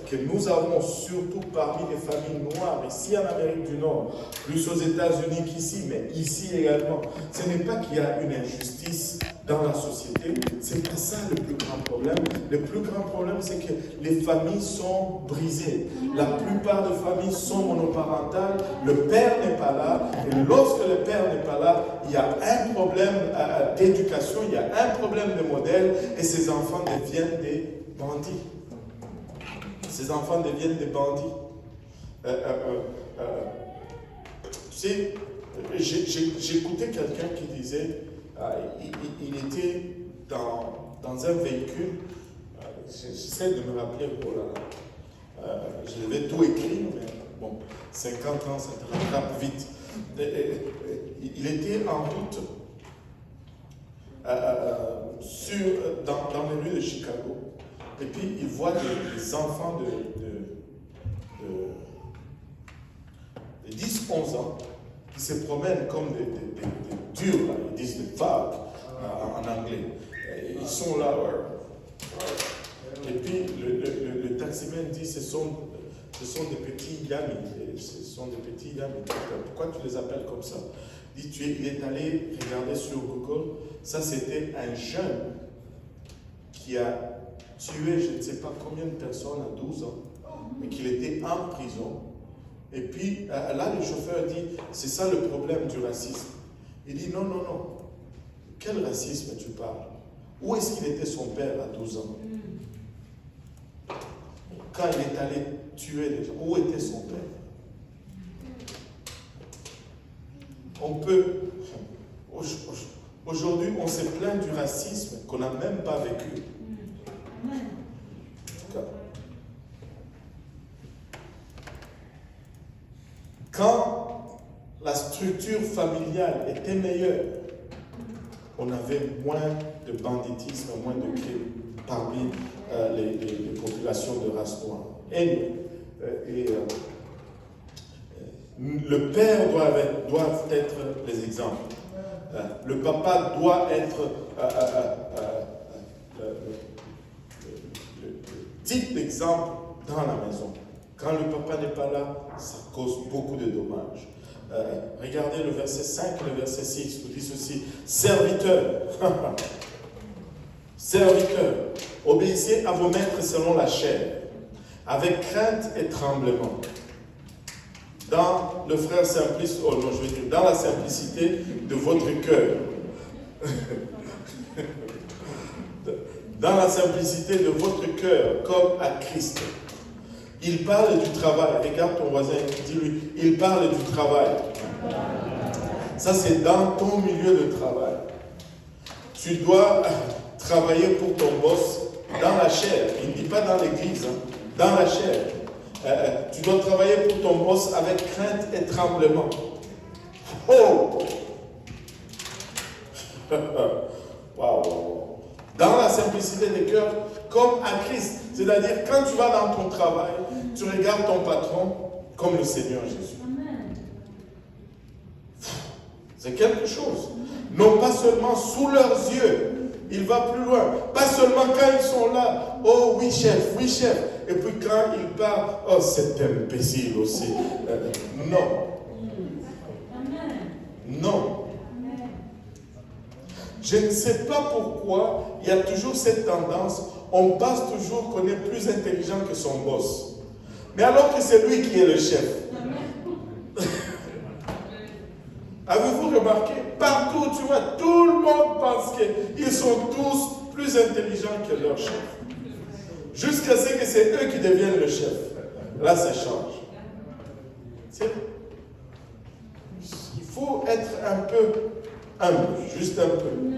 que nous avons surtout parmi les familles noires, ici en Amérique du Nord, plus aux États-Unis qu'ici, mais ici également, ce n'est pas qu'il y a une injustice dans la société, c'est pas ça le plus grand problème. Le plus grand problème, c'est que les familles sont brisées. La plupart des familles sont monoparentales, le père n'est pas là, et lorsque le père n'est pas là, il y a un problème d'éducation, il y a un problème de modèle, et ces enfants deviennent des bandits. Ces enfants deviennent des bandits. Tu sais, j'écoutais quelqu'un qui disait, il était dans un véhicule, j'essaie de me rappeler, oh là là, je devais tout écrire, mais bon, 50 ans, ça te rattrape vite. Il était en route dans les rues de Chicago. Et puis, il voit des enfants de 10-11 ans qui se promènent comme des durs, là. Ils disent des vagues en anglais. Et ils sont là. Et puis, le taximan dit ce sont des petits yamis. Ce sont des petits yamis. Pourquoi tu les appelles comme ça? Il dit, il est allé regarder sur Google. Ça, c'était un jeune qui a tué je ne sais pas combien de personnes à 12 ans, et qu'il était en prison. Et puis là, le chauffeur dit, c'est ça le problème du racisme. Il dit, non, non, non. Quel racisme tu parles? Où est-ce qu'il était son père à 12 ans? Quand il est allé tuer les gens, où était son père? On peut... Aujourd'hui, on se plaint du racisme qu'on n'a même pas vécu. En tout cas, quand la structure familiale était meilleure, on avait moins de banditisme, moins de crimes parmi les populations de race noire. Le père doit être les exemples. Le papa doit être le type d'exemple dans la maison. Quand le papa n'est pas là, ça cause beaucoup de dommages. Regardez le verset 5 et le verset 6, nous dit ceci. Serviteurs, serviteurs, obéissez à vos maîtres selon la chair, avec crainte et tremblement. Dans le frère simplice, oh non, je vais dire, dans la simplicité de votre cœur. Dans la simplicité de votre cœur, comme à Christ. Il parle du travail. Regarde ton voisin, dis-lui, il parle du travail. Ça, c'est dans ton milieu de travail. Tu dois travailler pour ton boss dans la chair. Il ne dit pas dans l'église, hein, dans la chair. Tu dois travailler pour ton boss avec crainte et tremblement. Oh! Wow! Dans la simplicité des cœurs, comme à Christ. C'est-à-dire, quand tu vas dans ton travail, tu regardes ton patron comme le Seigneur Jésus. C'est quelque chose. Non pas seulement sous leurs yeux, il va plus loin. Pas seulement quand ils sont là, oh oui chef, et puis quand ils parlent, oh c'est imbécile aussi. Non. Non. Je ne sais pas pourquoi il y a toujours cette tendance, on pense toujours qu'on est plus intelligent que son boss. Mais alors que c'est lui qui est le chef. Avez-vous remarqué? Partout, tu vois, tout le monde pense qu'ils sont tous plus intelligents que leur chef. Jusqu'à ce que c'est eux qui deviennent le chef. Là, ça change. Il faut être un peu humble, juste un peu.